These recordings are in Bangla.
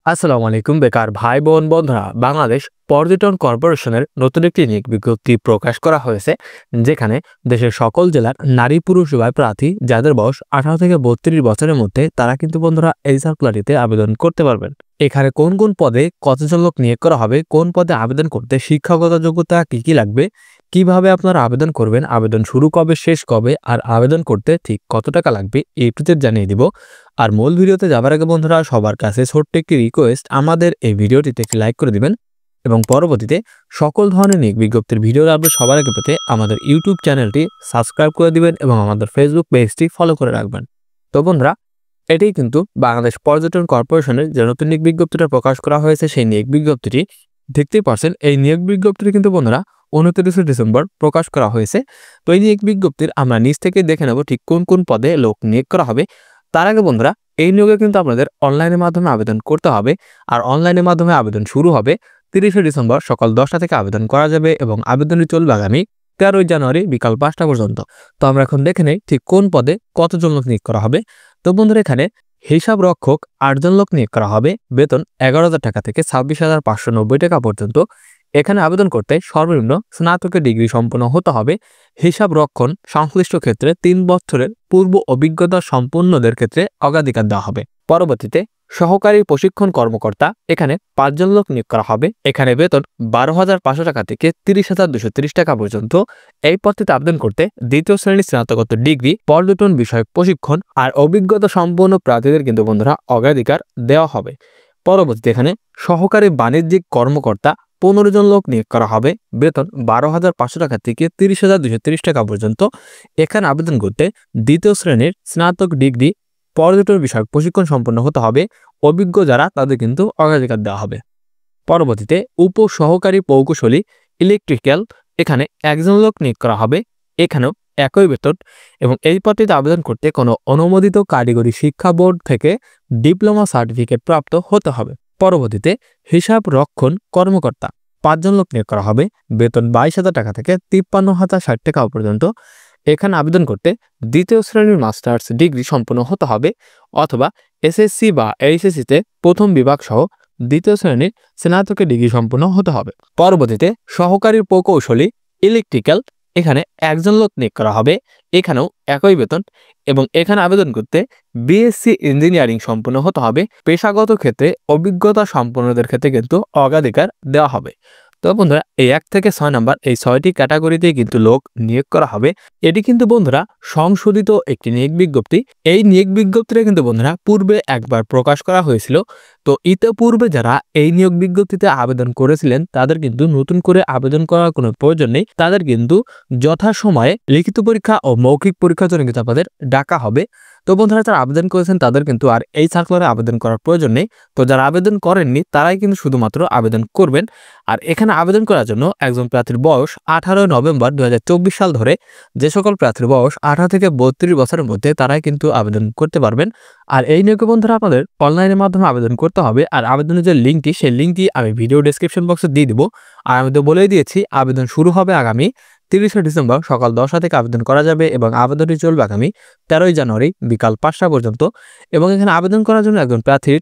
আসসালামু আলাইকুম বেকার ভাই বোন বন্ধুরা। বাংলাদেশ পর্যটন কর্পোরেশনের নতুন একটি নিয়োগ বিজ্ঞপ্তি প্রকাশ করা হয়েছে, যেখানে দেশের সকল জেলার নারী পুরুষ উভয় প্রার্থী যাদের বয়স 18 থেকে 32 বছরের মধ্যে তারা কিন্তু বন্ধুরা এই সার্কুলারটিতে আবেদন করতে পারবেন। এখানে কোন কোন পদে কতজন লোক নিয়োগ করা হবে, কোন পদে আবেদন করতে শিক্ষাগত যোগ্যতা কি কি লাগবে, কিভাবে আপনারা আবেদন করবেন, আবেদন শুরু কবে শেষ কবে, আর আবেদন করতে ঠিক কত টাকা লাগবে এই টু জেড জানিয়ে দিব। আর মূল ভিডিওতে যাবার আগে বন্ধুরা সবার কাছে ছোট্ট একটি রিকোয়েস্ট, আমাদের এই ভিডিওটিতে একটি লাইক করে দিবেন এবং পরবর্তীতে সকল ধরনের নিয়োগ বিজ্ঞপ্তির ভিডিও আপলোড সবার আগে পেতে আমাদের ইউটিউব চ্যানেলটি সাবস্ক্রাইব করে দিবেন এবং আমাদের ফেসবুক পেজটি ফলো করে রাখবেন। তো বন্ধুরা, এটাই কিন্তু বাংলাদেশ পর্যটন কর্পোরেশনের যে নতুন নিয়োগ বিজ্ঞপ্তিটা প্রকাশ করা হয়েছে, সেই নিয়োগ বিজ্ঞপ্তিটি দেখতেই পারছেন। এই নিয়োগ বিজ্ঞপ্তিটি কিন্তু বন্ধুরা 29 ডিসেম্বর প্রকাশ করা হয়েছে। তো এই নিয়োগ বিজ্ঞপ্তির আমরা নিচ থেকে দেখে নেব ঠিক কোন কোন পদে লোক নিয়োগ করা হবে। তার আগে বন্ধুরা, এই নিয়োগে কিন্তু আপনাদের অনলাইনের মাধ্যমে আবেদন করতে হবে। আর অনলাইনের মাধ্যমে আবেদন শুরু হবে 30 ডিসেম্বর সকাল 10টা থেকে আবেদন করা যাবে এবং আবেদনটি চলবে আগামী 13 জানুয়ারি বিকাল 5টা পর্যন্ত। তো আমরা এখন দেখে নেই ঠিক কোন পদে কতজন লোক নিয়োগ করা হবে। তো বন্ধুরা, এখানে হিসাব রক্ষক 8 জন লোক নিয়োগ করা হবে, বেতন 11,000 টাকা থেকে 26,590 টাকা পর্যন্ত। এখানে আবেদন করতে সর্বনিম্ন স্নাতকের ডিগ্রি সম্পন্ন হতে হবে। হিসাব রক্ষণ সংশ্লিষ্ট ক্ষেত্রে 3 বছরের পূর্ব অভিজ্ঞতা সম্পন্নদের ক্ষেত্রে অগ্রাধিকার দেওয়া হবে। পরবর্তীতে সহকারী প্রশিক্ষণ কর্মকর্তা, এখানে 5 জন লোক নিয়োগ করা হবে। এখানে বেতন 12,500 টাকা থেকে 30,230 টাকা পর্যন্ত। এই পদটিতে আবেদন করতে দ্বিতীয় শ্রেণীর স্নাতকোত্তর ডিগ্রি, পর্যটন বিষয়ক প্রশিক্ষণ আর অভিজ্ঞতা সম্পন্ন প্রার্থীদের কিন্তু বন্ধুরা অগ্রাধিকার দেওয়া হবে। পরবর্তীতে এখানে সহকারী বাণিজ্যিক কর্মকর্তা 15 জন লোক নিয়োগ করা হবে, বেতন 12,500 টাকা থেকে 30,230 টাকা পর্যন্ত। এখানে আবেদন করতে দ্বিতীয় শ্রেণীর স্নাতক ডিগ্রি, পর্যটন বিষয়ক প্রশিক্ষণ সম্পন্ন হতে হবে। অভিজ্ঞ যারা তাদের কিন্তু অগ্রাধিকার দেওয়া হবে। পরবর্তীতে উপ সহকারী প্রকৌশলী ইলেকট্রিক্যাল, এখানে 1 জন লোক নিয়োগ করা হবে। এখানেও একই বেতন এবং এই পদটিতে আবেদন করতে কোনো অনুমোদিত কারিগরি শিক্ষা বোর্ড থেকে ডিপ্লোমা সার্টিফিকেট প্রাপ্ত হতে হবে। পরবর্তীতে হিসাব রক্ষণ কর্মকর্তা 5 জন লোক নিয়োগ করা হবে, বেতন 22,000 টাকা থেকে 53,060 টাকা পর্যন্ত। এখানে আবেদন করতে দ্বিতীয় শ্রেণীর মাস্টার্স ডিগ্রি সম্পন্ন হতে হবে অথবা এসএসসি বা এইচএসসিতে প্রথম বিভাগ সহ দ্বিতীয় শ্রেণীর স্নাতকের ডিগ্রি সম্পন্ন হতে হবে। পরবর্তীতে সহকারী প্রকৌশলী ইলেকট্রিক্যাল, এখানে 1 জন লোক নিয়োগ করা হবে। এখানেও একই বেতন এবং এখানে আবেদন করতে বিএসসি ইঞ্জিনিয়ারিং সম্পন্ন হতে হবে। পেশাগত ক্ষেত্রে অভিজ্ঞতা সম্পন্নদের ক্ষেত্রে কিন্তু অগ্রাধিকার দেওয়া হবে। তো বন্ধুরা, এই 1 থেকে 6 নাম্বার এই 6টি ক্যাটাগরিতে কিন্তু লোক নিয়োগ করা হবে। এটি কিন্তু বন্ধুরা সংশোধিত একটি নিয়োগ বিজ্ঞপ্তি। এই নিয়োগ বিজ্ঞপ্তিটা কিন্তু বন্ধুরা পূর্বে একবার প্রকাশ করা হয়েছিল। তো ইতিপূর্বে যারা এই নিয়োগ বিজ্ঞপ্তিতে আবেদন করেছিলেন তাদের কিন্তু নতুন করে আবেদন করার কোনো প্রয়োজন নেই। তাদের কিন্তু যথাসময়ে লিখিত পরীক্ষা ও মৌখিক পরীক্ষার জন্য কিন্তু আপনাদের ডাকা হবে। তো বন্ধুরা, যারা আবেদন করেছেন তাদের কিন্তু আর এই সার্কুলারে আবেদন করার প্রয়োজন নেই। তো যারা আবেদন করেননি তারাই কিন্তু শুধুমাত্র আবেদন করবেন। আর এখানে আবেদন করার জন্য একজন প্রার্থীর বয়স 18 নভেম্বর 2024 সাল ধরে যে সকল প্রার্থীর বয়স 18 থেকে 32 বছরের মধ্যে তারাই কিন্তু আবেদন করতে পারবেন। আর এই নিয়োগে বন্ধুরা আপনাদের অনলাইনের মাধ্যমে আবেদন করতে হবে। আর আবেদনের যে লিঙ্কটি, সেই লিঙ্কটি আমি ভিডিও ডেসক্রিপশন বক্সে দিয়ে দিব। আর আমি তো বলেই দিয়েছি আবেদন শুরু হবে আগামী 30 ডিসেম্বর সকাল 10টা থেকে আবেদন করা যাবে এবং আবেদনটি চলবে আগামী 13 জানুয়ারি বিকাল 5টা পর্যন্ত। এবং এখানে আবেদন করার জন্য একজন প্রার্থীর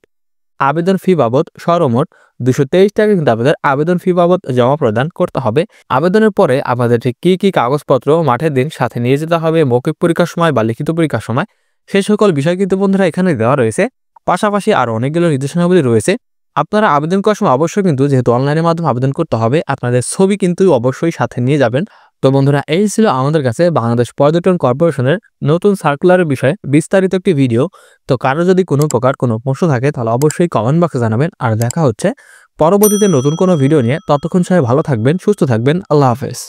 আবেদন ফি বাবদ সর্বমোট 223 টাকা কিন্তু আপনাদের আবেদন ফি বাবদ জমা প্রদান করতে হবে। আবেদনের পরে আপনাদের ঠিক কী কী কাগজপত্র মাঠের দিন সাথে নিয়ে যেতে হবে মৌখিক পরীক্ষার সময় বা লিখিত পরীক্ষার সময়, সেই সকল বিষয় কিন্তু বন্ধুরা এখানে দেওয়া রয়েছে। পাশাপাশি আরও অনেকগুলো নির্দেশনাবলী রয়েছে। আপনারা আবেদন করার সময় অবশ্যই কিন্তু, যেহেতু অনলাইনের মাধ্যমে আবেদন করতে হবে, আপনাদের ছবি কিন্তু অবশ্যই সাথে নিয়ে যাবেন। তো বন্ধুরা, এই ছিল আমাদের কাছে বাংলাদেশ পর্যটন কর্পোরেশনের নতুন সার্কুলারের বিষয়ে বিস্তারিত একটি ভিডিও। তো কারো যদি কোনো প্রকার কোনো প্রশ্ন থাকে তাহলে অবশ্যই কমেন্ট বক্সে জানাবেন। আর দেখা হচ্ছে পরবর্তীতে নতুন কোনো ভিডিও নিয়ে। ততক্ষণ সবাই ভালো থাকবেন, সুস্থ থাকবেন। আল্লাহ হাফেজ।